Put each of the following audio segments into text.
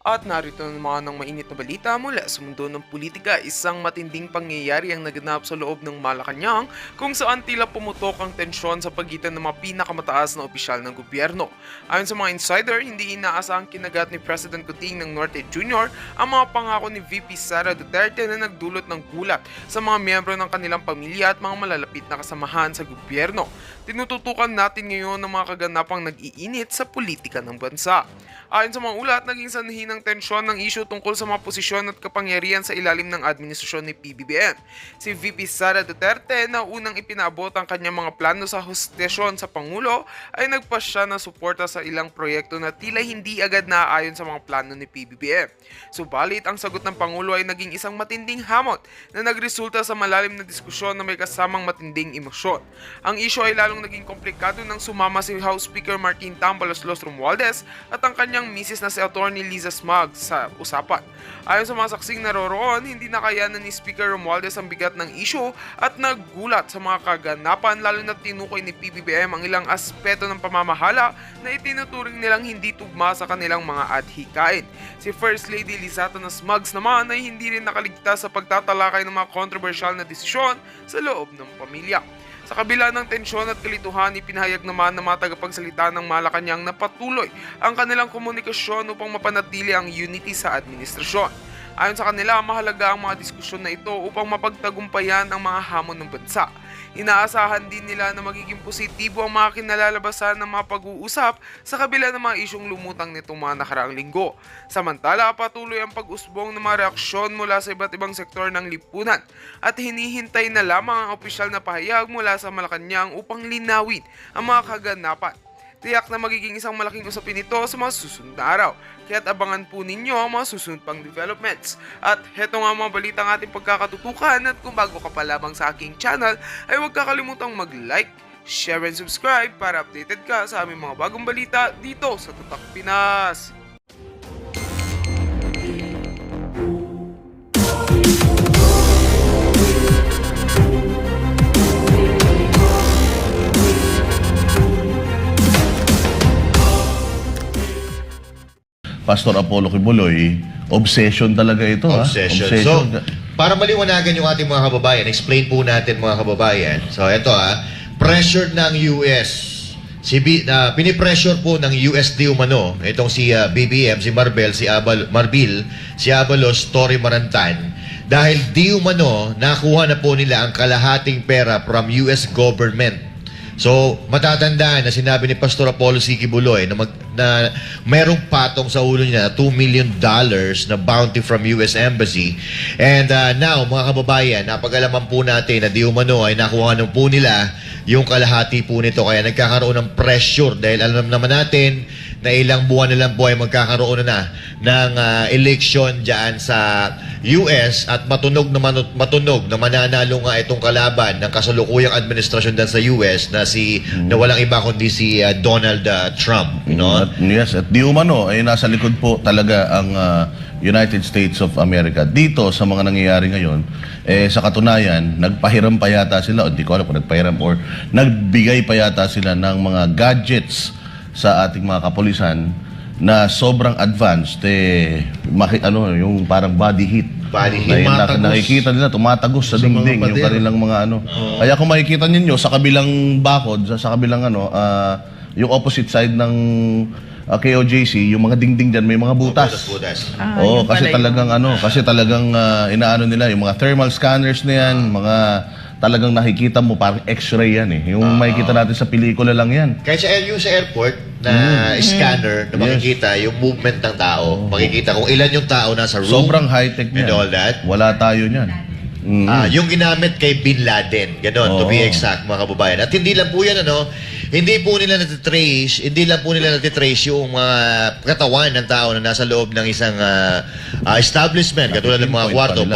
At narito naman ang mainit na balita mula sa mundo ng politika. Isang matinding pangyayari ang naganap sa loob ng Malacanang kung saan tila pumutok ang tensyon sa pagitan ng mga pinakamataas na opisyal ng gobyerno. Ayon sa mga insider, hindi inaasahang kinagat ni President Kuting ng Norte Jr. ang mga pangako ni VP Sara Duterte na nagdulot ng gulat sa mga miyembro ng kanilang pamilya at mga malalapit na kasamahan sa gobyerno. Tinututukan natin ngayon ang mga kaganapang nag-iinit sa politika ng bansa. Ayon sa mga ulat, naging sanhi ng tensyon ng isyu tungkol sa mga posisyon at kapangyarihan sa ilalim ng administrasyon ni PBBM. Si VP Sara Duterte na unang ipinaabot ang kanyang mga plano sa hostisyon sa Pangulo ay nagpasya ng suporta sa ilang proyekto na tila hindi agad naaayon sa mga plano ni PBBM. Subalit, ang sagot ng Pangulo ay naging isang matinding hamon na nagresulta sa malalim na diskusyon na may kasamang matinding emosyon. Ang isyu ay lalong naging komplikado nang sumama si House Speaker Martin Tambalos-Los Romualdez at ang kanyang misis na si Atty. Liza Smag sa usapan. Ayon sa mga saksing naroroon, hindi nakayanan ni Speaker Romualdez ang bigat ng isyu at naggulat sa mga kaganapan, lalo na tinukoy ni PBBM ang ilang aspeto ng pamamahala na itinuturing nilang hindi tugma sa kanilang mga adhikain. Si First Lady Lizata na Smugs naman ay hindi rin nakaligtas sa pagtatalakay ng mga kontrobersyal na desisyon sa loob ng pamilya. Sa kabila ng tensyon at kalituhan, ipinahayag naman ng mga tagapagsalita ng Malacanang na patuloy ang kanilang komunikasyon upang mapanatili ang unity sa administrasyon. Ayon sa kanila, mahalaga ang mga diskusyon na ito upang mapagtagumpayan ang mga hamon ng bansa. Inaasahan din nila na magiging positibo ang mga kinalalabasan ng mga pag-uusap sa kabila ng mga isyong lumutang nitong mga nakaraang linggo. Samantala, patuloy ang pag-usbong ng mga reaksyon mula sa iba't ibang sektor ng lipunan at hinihintay na lamang ang opisyal na pahayag mula sa Malacanang upang linawin ang mga kaganapan. Tiyak na magiging isang malaking usapin ito sa mga susunod na araw. Kaya't abangan po ninyo ang mga susunod pang developments. At heto nga mga balita ng ating pagkakatutukan, at kung bago ka pa lamang sa aking channel, ay huwag kakalimutang mag-like, share and subscribe para updated ka sa aming mga bagong balita dito sa Tatak Pinas. Pastor Apollo Kibuloy, obsession talaga ito. Obsession. So, para maliwanagan yung ating mga kababayan, explain po natin mga kababayan. So, ito pressured ng US. Pinipressure po ng USD umano, itong si BBM, si Marbil, si Abalos, Tory Marantan, dahil di umano, nakuha na po nila ang kalahating pera from US government. So, matatandaan na sinabi ni Pastor Apollo C. Kibuloy na merong patong sa ulo niya na $2 million na bounty from US Embassy. And now, mga kababayan, napag-alaman po natin na di umano ay nakuha na po nila yung kalahati po nito. Kaya nagkakaroon ng pressure dahil alam naman natin na ilang buwan na lang po ay magkakaroon na ng election dyan sa US at matunog na mananalo nga itong kalaban ng kasalukuyang administrasyon dyan sa US na walang iba kundi si Donald Trump. You know? Yes, at di umano ay nasa likod po talaga ang United States of America. Dito sa mga nangyayari ngayon, sa katunayan, nagpahiram pa yata sila, o di ko alam kung nagpahiram or nagbigay pa yata sila ng mga gadgets sa ating mga kapulisan na sobrang advanced, yung parang body heat. Body heat, nakikita nila, tumatagos sa dingding yung kanilang mga Kaya kung makikita ninyo sa kabilang bakod, sa kabilang yung opposite side ng KOJC, yung mga dingding dyan, may mga butas. Oo, kasi talagang inaano nila, yung mga thermal scanners na yan, mga talagang nakikita mo, parang x-ray yan Yung makikita natin sa pelikula lang yan. Kahit sa airport na scanner na makikita yung movement ng tao, makikita kung ilan yung tao nasa room. Sobrang high-tech niyan. And all that. Wala tayo niyan. Yung ginamit kay Bin Laden, ganon, to be exact, mga kababayan. At hindi lang po yan, hindi lang po nila natitrace yung mga katawan ng tao na nasa loob ng isang establishment, katulad ng mga kwarto.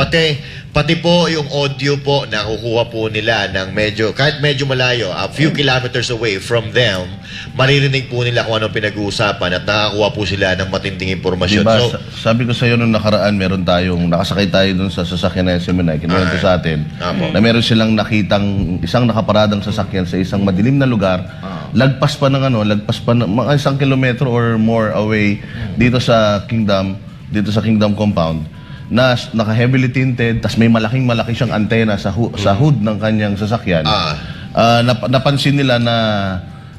Pati po yung audio po na kukuha po nila ng kahit medyo malayo, a few kilometers away from them, maririnig po nila kung anong pinag-uusapan at nakakuha po sila ng matinding impormasyon. Diba, So, sabi ko sa iyo nung nakaraan, nakasakay tayo dun sa sasakyan na Seminay, kinuwento sa atin, na meron silang nakitang isang nakaparadang sasakyan sa isang madilim na lugar, lagpas pa ng mga 1 kilometro or more away dito sa Kingdom, dito sa Kingdom Compound na naka-heavily tinted, tas may malaki siyang antena sa hood ng kanyang sasakyan. Napansin nila na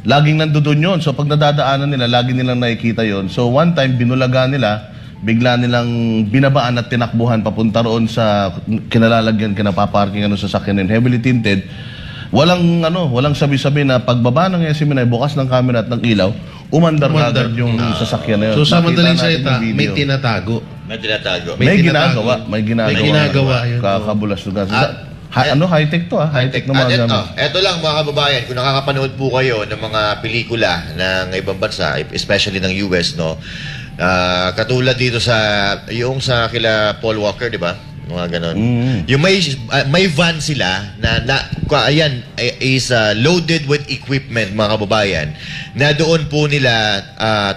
laging nandoon yun. So pag nadadaanan nila, lagi nilang nakikita yon. So one time, binulaga nila, bigla nilang binabaan at tinakbuhan papunta roon sa kinalalagyan, kinapaparking ng sasakyan yun, heavily tinted. Walang sabi-sabi na pagbaba ng SMNI, bukas ng camera at ng ilaw, umandar agad yung sasakyan na yun. So sa Nakita madaling natin salita, yung video. may tinatago. May tinatago. May ginagawa. May ginagawa yun. Kakabulas lugar. High-tech to, high-tech na mga gamit. Eto lang mga kababayan, kung nakakapanood po kayo ng mga pelikula ng ibang bansa, especially ng US, no? Katulad dito yung sa kila Paul Walker, di ba? Mga ganon. Yung may van sila ayan, is loaded with equipment, mga kababayan, na doon po nila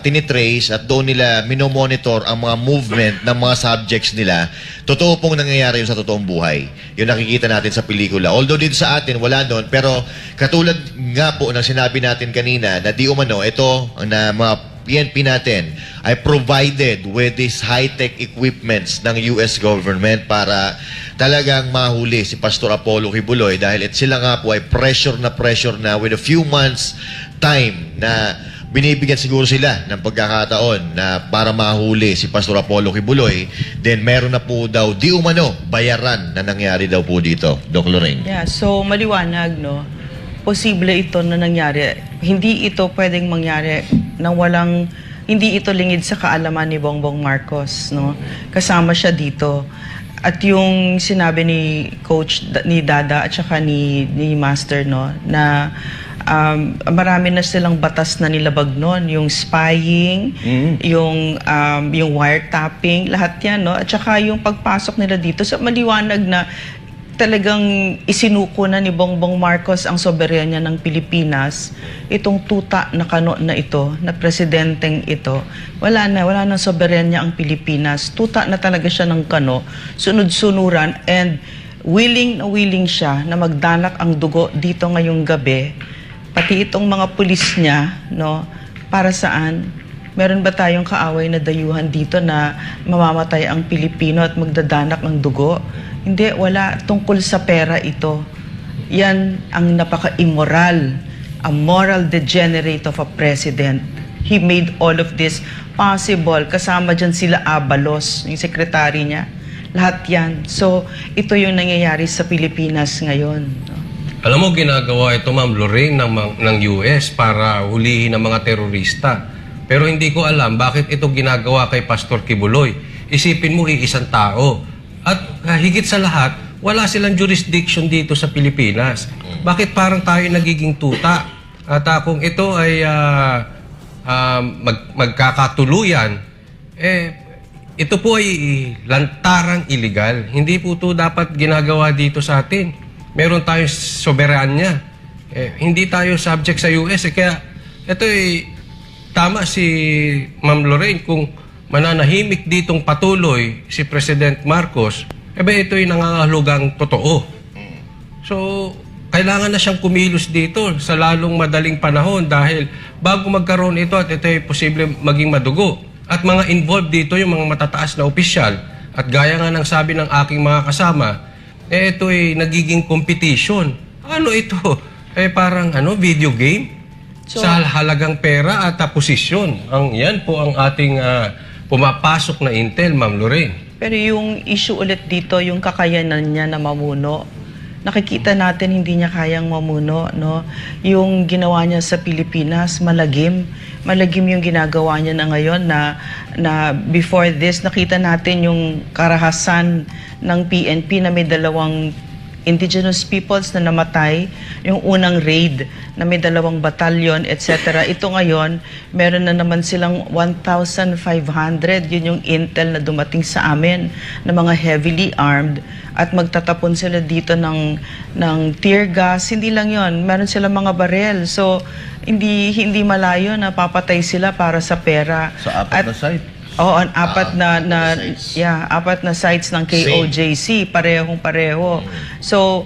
tinitrace at doon nila minomonitor ang mga movement ng mga subjects nila. Totoo pong nangyayari yun sa totoong buhay. Yung nakikita natin sa pelikula. Although dito sa atin, wala doon. Pero katulad nga po ng sinabi natin kanina, na di umano, ito na mga PNP natin ay provided with these high-tech equipments ng US government para talagang mahuli si Pastor Apollo Kibuloy dahil sila nga po ay pressure na with a few months time na binibigyan siguro sila ng pagkakataon na para mahuli si Pastor Apollo Kibuloy, then meron na po daw di umano bayaran na nangyari daw po dito, Doc Lorraine. Yeah, so maliwanag, no? Posible ito na nangyari. Hindi ito pwedeng mangyari nang hindi ito lingid sa kaalaman ni Bongbong Marcos, no? Kasama siya dito. At yung sinabi ni Coach, ni Dada at saka ni Master, no, na marami na silang batas na nilabag noon, yung spying, yung wiretapping, lahat yan, no? At saka yung pagpasok nila dito, sa maliwanag na talagang isinuko na ni Bongbong Marcos ang soberenya ng Pilipinas, itong tuta na kano na ito, na presidenteng ito, wala nang soberenya ang Pilipinas. Tuta na talaga siya ng kano, sunod-sunuran, and willing siya na magdanak ang dugo dito ngayong gabi, pati itong mga pulis niya, no, para saan? Meron ba tayong kaaway na dayuhan dito na mamamatay ang Pilipino at magdadanak ng dugo? Hindi, wala. Tungkol sa pera ito. Yan ang napaka-immoral, a moral degenerate of a president. He made all of this possible. Kasama dyan sila Abalos, yung sekretary niya. Lahat yan. So, ito yung nangyayari sa Pilipinas ngayon. Alam mo, ginagawa ito, Ma'am Lorraine, ng US para hulihin ang mga terorista. Pero hindi ko alam bakit ito ginagawa kay Pastor Kibuloy. Isipin mo, isang tao. At higit sa lahat, wala silang jurisdiction dito sa Pilipinas. Bakit parang tayo nagiging tuta? At kung ito ay magkakatuluyan, ito po ay lantarang illegal. Hindi po ito dapat ginagawa dito sa atin. Meron tayong soberanya. Hindi tayo subject sa US. Kaya ito ay tama si Ma'am Lorraine kung mananahimik ditong patuloy si President Marcos, ito'y nangangahulugang totoo. So, kailangan na siyang kumilos dito sa lalong madaling panahon dahil bago magkaroon ito at ito'y posible maging madugo. At mga involved dito yung mga matataas na opisyal at gaya nga ng sabi ng aking mga kasama, ito'y nagiging competition. Ano ito? Parang video game? So, sa halagang pera at posisyon. Yan po ang ating pumapasok na intel, Ma'am Lorraine. Pero yung issue ulit dito, yung kakayanan niya na mamuno, nakikita natin hindi niya kayang mamuno, no? Yung ginawa niya sa Pilipinas, malagim. Malagim yung ginagawa niya na ngayon na before this, nakita natin yung karahasan ng PNP na may 2 indigenous peoples na namatay, yung unang raid na may 2 batalyon, etc. Ito ngayon, meron na naman silang 1,500. Yun yung intel na dumating sa amin na mga heavily armed at magtatapon sila dito ng tear gas. Hindi lang yun, meron silang mga barel. So, hindi malayo na papatay sila para sa pera. Sa apat na site. Oo, apat na sites ng KOJC, parehong-pareho. So,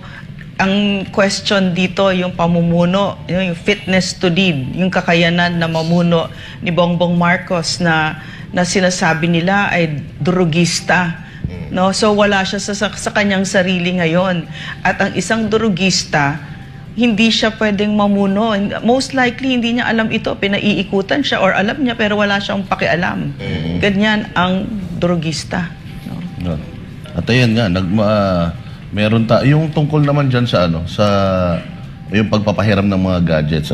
ang question dito, yung pamumuno, yung fitness to lead, yung kakayanan na mamuno ni Bongbong Marcos na na sinasabi nila ay drugista. No, so wala siya sa kanyang sarili ngayon. At ang isang drugista, hindi siya pwedeng mamuno. Most likely hindi niya alam ito, pinaiikutan siya or alam niya pero wala siyang pakialam. Ganyan ang drugista. No? No. At ayan nga, meron yung tungkol naman diyan sa sa yung pagpapahiram ng mga gadgets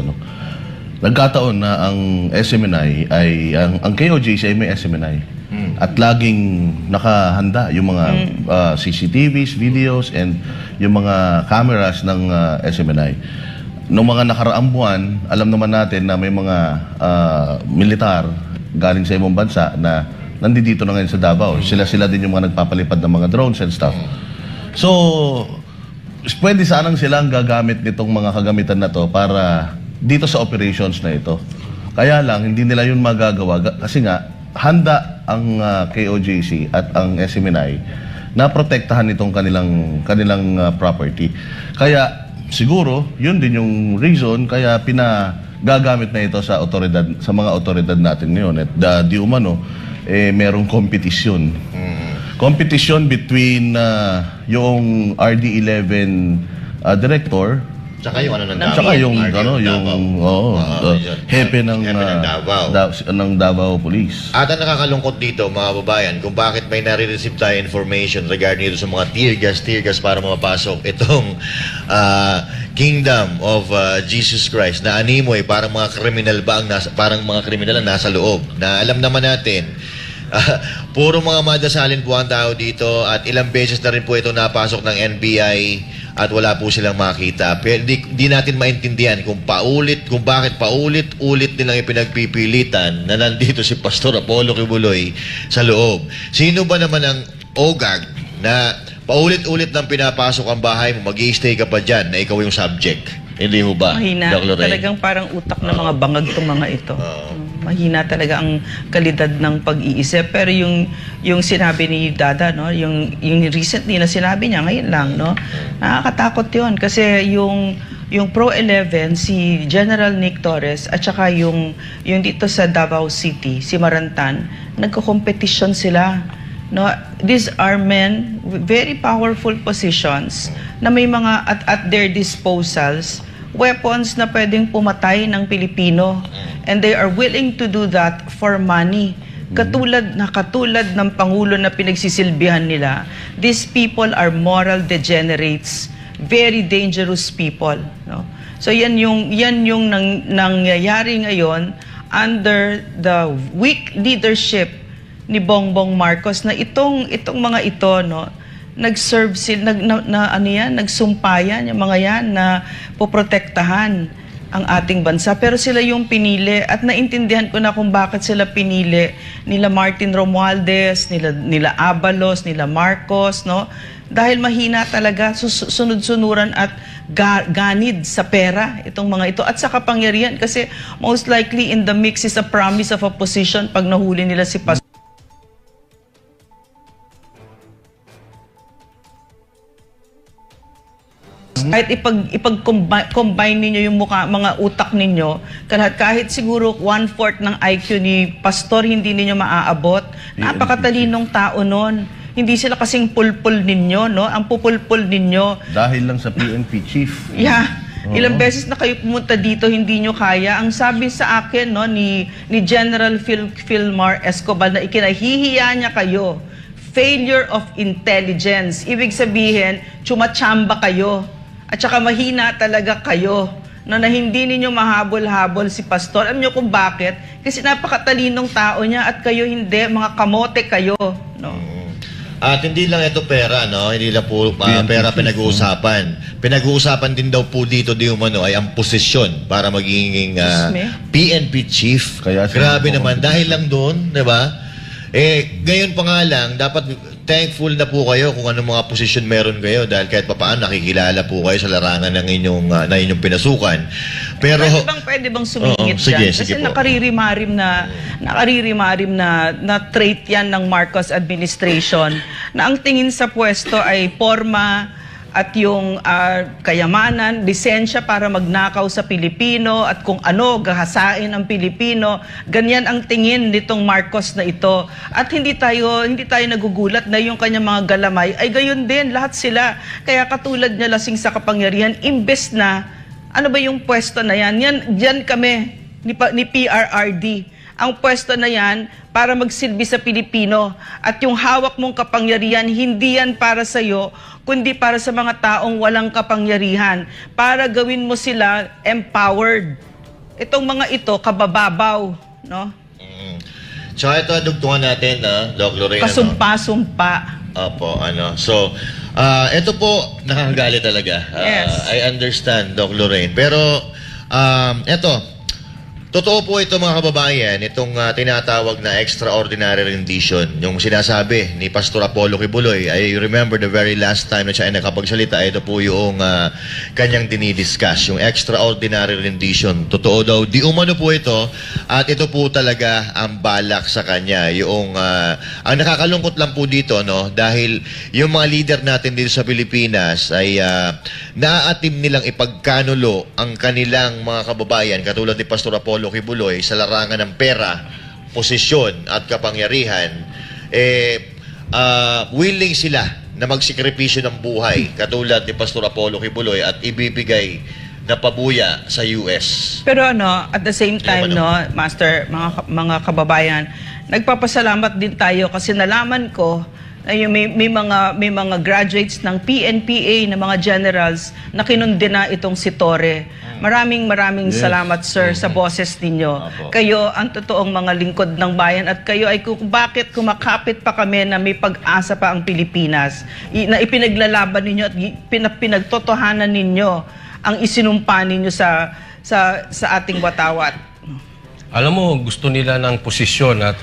Nagkataon na ang SMNI ay ang KOJC ay may SMNI. At laging nakahanda yung mga CCTVs, videos, and yung mga cameras ng SMNI. Noong mga nakaraang buwan, alam naman natin na may mga militar galing sa ibang bansa na nandito na ngayon sa Davao. Sila din yung mga nagpapalipad ng mga drones and stuff. So, pwede sanang silang gagamit nitong mga kagamitan na to para dito sa operations na ito. Kaya lang, hindi nila yun magagawa kasi nga, handa ang KOJC at ang SMNI na protektahan itong kanilang property. Kaya siguro yun din yung reason kaya pinagagamit na ito sa mga otoridad natin ngayon at di umano merong kompetisyon. Competition between yung RD11 director Tsaka yung ng Tsaka yung hepe ng Davao. ng Davao Police. At ang nakakalungkot dito, mga babayan, kung bakit may nare-receive tayo information regarding dito sa mga tear gas para mapasok itong Kingdom of Jesus Christ na animoy parang mga kriminal parang mga kriminal ang nasa loob. Na alam naman natin, puro mga madasalin po ang tao dito at ilang beses na rin po ito napasok ng NBI at wala po silang makita. Pero di natin maintindihan kung bakit paulit-ulit nilang ipinagpipilitan na nandito si Pastor Apollo Kibuloy sa loob. Sino ba naman ang OGAG na paulit-ulit nang pinapasok ang bahay mo, mag-i-stay ka pa dyan na ikaw yung subject? Hindi ho ba? Mahina. Doc Lorraine? Talagang parang utak ng mga bangag itong mga ito. Mahina talaga ang kalidad ng pag-iisip. Pero yung sinabi ni Dada, no, yung recently na sinabi niya ngayon lang, no, nakakatakot yun. Kasi yung Pro 11, si General Nick Torres, at saka yung dito sa Davao City, si Marantan, nagko-competition sila. No, these are men with very powerful positions na may mga at their disposals weapons na pwedeng pumatay ng Pilipino, and they are willing to do that for money. Katulad ng Pangulo na pinagsisilbihan nila, these people are moral degenerates, very dangerous people. No? So yan yung nangyayari ngayon under the weak leadership ni Bongbong Marcos na itong mga ito, no, nag-serve sila, nagsumpayan yung mga yan na poprotektahan ang ating bansa. Pero sila yung pinili at naintindihan ko na kung bakit sila pinili nila Martin Romualdez, nila Abalos, nila Marcos, no? Dahil mahina talaga, sunod-sunuran at ganid sa pera itong mga ito at sa kapangyarihan kasi most likely in the mix is a promise of a position pag nahuli nila si Pastor. Kahit ipag-combine ninyo yung mga utak ninyo, kahit siguro 1/4 ng IQ ni Pastor hindi ninyo maaabot. Napakatalinong tao nun. Hindi sila kasing pulpul ninyo, no? Ang pupulpul ninyo. Dahil lang sa PNP chief. Yeah. Ilang beses na kayo pumunta dito, hindi nyo kaya. Ang sabi sa akin, no, ni General Philmar Escobar na ikinahihiya niya kayo. Failure of intelligence. Ibig sabihin, tsumachamba kayo. At saka mahina talaga kayo na hindi ninyo mahabol-habol si Pastor. Alam nyo kung bakit? Kasi napakatalinong tao niya at kayo hindi, mga kamote kayo. No? At hindi lang ito pera, no? Hindi lang po pera pinag-uusapan. Pinag-uusapan din daw po dito di umano ay ang posisyon para magiging PNP chief. Kaya grabe naman dahil lang doon, 'di ba? Ngayon pa nga lang dapat thankful na po kayo kung anong mga posisyon meron kayo dahil kahit papaano nakikilala po kayo sa larangan ng inyong pinasukan. Pero pwede bang sumingit dyan? Kasi nakaririmarim na trait yan ng Marcos administration na ang tingin sa pwesto ay forma at yung kayamanan, lisensya para magnakaw sa Pilipino at kung ano, gahasain ang Pilipino. Ganyan ang tingin nitong Marcos na ito. At hindi tayo nagugulat na yung kanyang mga galamay ay gayon din, lahat sila. Kaya katulad niya lasing sa kapangyarihan, imbes na, ano ba yung pwesto na yan? Diyan kami ni PRRD. Ang pwesto na yan para magsilbi sa Pilipino. At yung hawak mong kapangyarihan, hindi yan para sa'yo, kundi para sa mga taong walang kapangyarihan. Para gawin mo sila empowered. Itong mga ito, kabababaw. No? Tsaka ito, dugtungan natin, Doc Lorraine. Kasumpa-sumpa. Opo, So, ito po, nakakagali talaga. Yes. I understand, Doc Lorraine. Pero, ito, totoo po ito mga kababayan, itong tinatawag na extraordinary rendition. Yung sinasabi ni Pastor Apollo Kibuloy, I remember the very last time na siya ay nakapagsalita, ito po yung kanyang dinidiscuss, yung extraordinary rendition. Totoo daw, di umano po ito, at ito po talaga ang balak sa kanya. Yung, ang nakakalungkot lang po dito, no, dahil yung mga leader natin dito sa Pilipinas ay naaatim nilang ipagkanulo ang kanilang mga kababayan, katulad ni Pastor Apollo Kibuloy, sa larangan ng pera, posisyon at kapangyarihan, willing sila na magsikripisyo ng buhay, katulad ni Pastor Apollo Kibuloy, at ibibigay na pabuya sa US. Pero at the same time, Master, mga kababayan, nagpapasalamat din tayo kasi nalaman ko na yung may mga graduates ng PNPA na mga generals na kinundena itong si Torre. Maraming salamat, sir, sa boses ninyo. Kayo ang totoong mga lingkod ng bayan at kayo ay bakit kumakapit pa kami na may pag-asa pa ang Pilipinas, na ipinaglalaban ninyo at pinagtotohanan ninyo ang isinumpa ninyo sa ating watawat. Alam mo, gusto nila ng posisyon at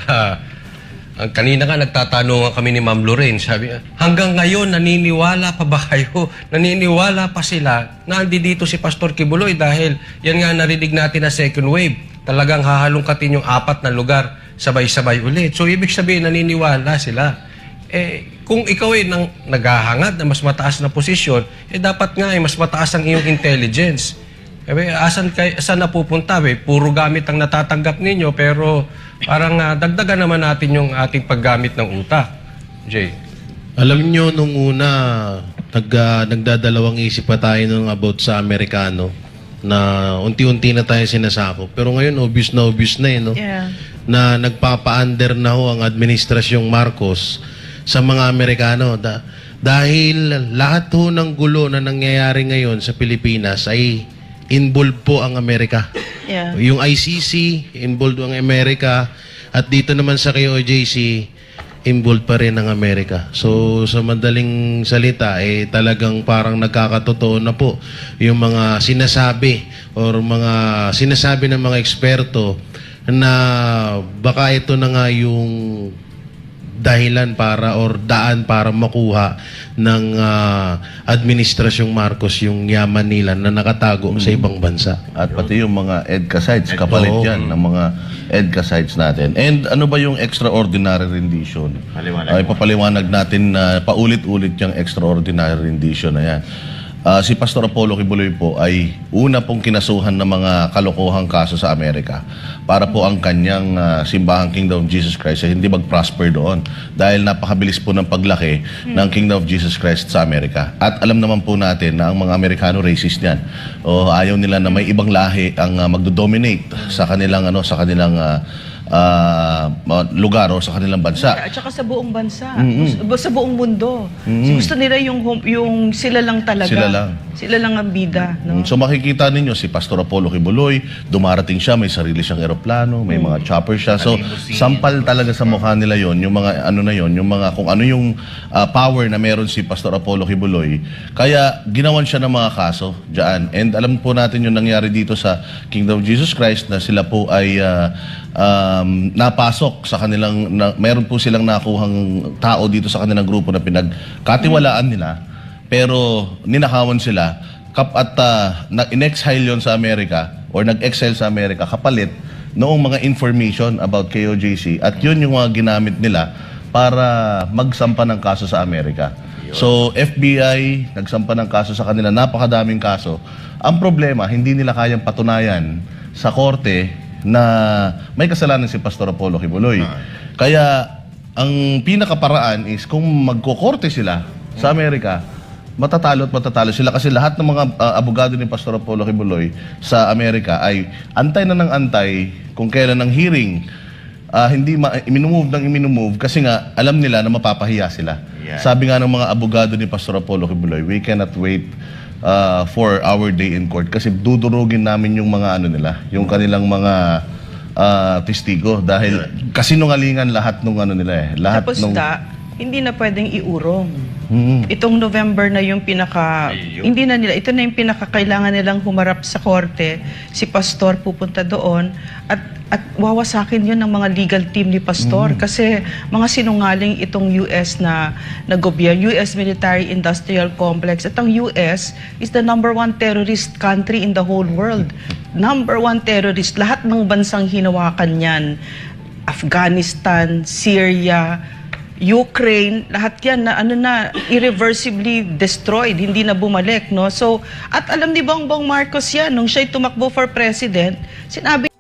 kanina nga nagtatanungan kami ni Ma'am Lorraine, sabi, hanggang ngayon naniniwala pa ba kayo? Naniniwala pa sila na dito si Pastor Kibuloy dahil yan nga narinig natin na second wave. Talagang hahalungkatin yung 4 na lugar sabay-sabay ulit. So ibig sabihin naniniwala sila. Kung ikaw ay naghahangad na mas mataas na posisyon, dapat nga mas mataas ang iyong intelligence. Asan na pupunta? Puro gamit ang natatanggap ninyo, pero parang dagdagan naman natin yung ating paggamit ng utak. Jay. Alam nyo, nung una, nagdadalawang isip pa tayo nung about sa Amerikano na unti-unti na tayo sinasakop. Pero ngayon, obvious na no? Yeah. Na nagpapa-under na ho ang administrasyong Marcos sa mga Amerikano. Dahil lahat ho ng gulo na nangyayari ngayon sa Pilipinas ay involved po ang Amerika. Yeah. Yung ICC, involved ang Amerika. At dito naman sa KOJC, involved pa rin ang Amerika. So, sa madaling salita, talagang parang nagkakatotoo na po yung mga sinasabi ng mga eksperto na baka ito na nga yung dahilan daan para makuha ng administrasyong Marcos yung yaman nila na nakatago sa ibang bansa. At pati yung mga EDCA sites, kapalit yan ng mga EDCA sites natin. And ano ba yung extraordinary rendition? Ipapaliwanag natin na paulit-ulit yung extraordinary rendition na yan. Si Pastor Apollo Kibuloy po ay una pong kinasuhan ng mga kalokohang kaso sa Amerika para po ang kanyang simbahang Kingdom of Jesus Christ ay hindi mag-prosper doon dahil napakabilis po ng paglaki ng Kingdom of Jesus Christ sa Amerika. At alam naman po natin na ang mga Amerikano racist yan. O ayaw nila na may ibang lahi ang magdo-dominate sa kanilang lugar o sa kanilang bansa. At saka sa buong bansa, sa buong mundo. Gusto nila yung sila lang talaga. Sila lang ang bida. No? So makikita ninyo si Pastor Apollo Kibuloy, dumarating siya, may sarili siyang eroplano, may mga chopper siya. So sampal talaga sa mukha nila yon, yung mga yung mga kung ano yung power na meron si Pastor Apollo Kibuloy. Kaya ginawan siya ng mga kaso diyan. And alam po natin yung nangyari dito sa Kingdom of Jesus Christ na sila po ay napasok sa kanilang meron po silang nakuhang tao dito sa kanilang grupo na pinagkatiwalaan nila, pero ninakawan sila at in-exile yon sa Amerika or nag-exile sa Amerika kapalit noong mga information about KOJC, at yun yung mga ginamit nila para magsampa ng kaso sa Amerika. So, FBI, nagsampa ng kaso sa kanila, napakadaming kaso. Ang problema, hindi nila kayang patunayan sa korte na may kasalanan si Pastor Apollo Kibuloy. Kaya, ang pinakaparaan is kung magkokorte sila sa Amerika, matatalo at matatalo sila kasi lahat ng mga abogado ni Pastor Apollo Kibuloy sa Amerika ay antay na ng antay kung kailan ang hearing. Hindi iminumove kasi nga alam nila na mapapahiya sila. Yeah. Sabi nga ng mga abogado ni Pastor Apollo Kibuloy, we cannot wait for our day in court kasi dudurugin namin yung mga ano nila, yung kanilang mga testigo dahil kasinungalingan lahat ng ano nila eh. Lahat Tapos nung hindi na pwedeng iurong. Itong November na yung hindi na nila, ito na yung pinakakailangan nilang humarap sa korte. Si Pastor pupunta doon at wawasakin yun ng mga legal team ni Pastor kasi mga sinungaling itong US na gobyerno, US Military Industrial Complex. At ang US is the #1 terrorist country in the whole world. #1 terrorist. Lahat ng bansang hinawakan yan. Afghanistan, Syria, Ukraine, lahat yan na irreversibly destroyed, hindi na bumalik, no? So, at alam ni Bongbong Marcos yan, nung siya'y tumakbo for president, sinabi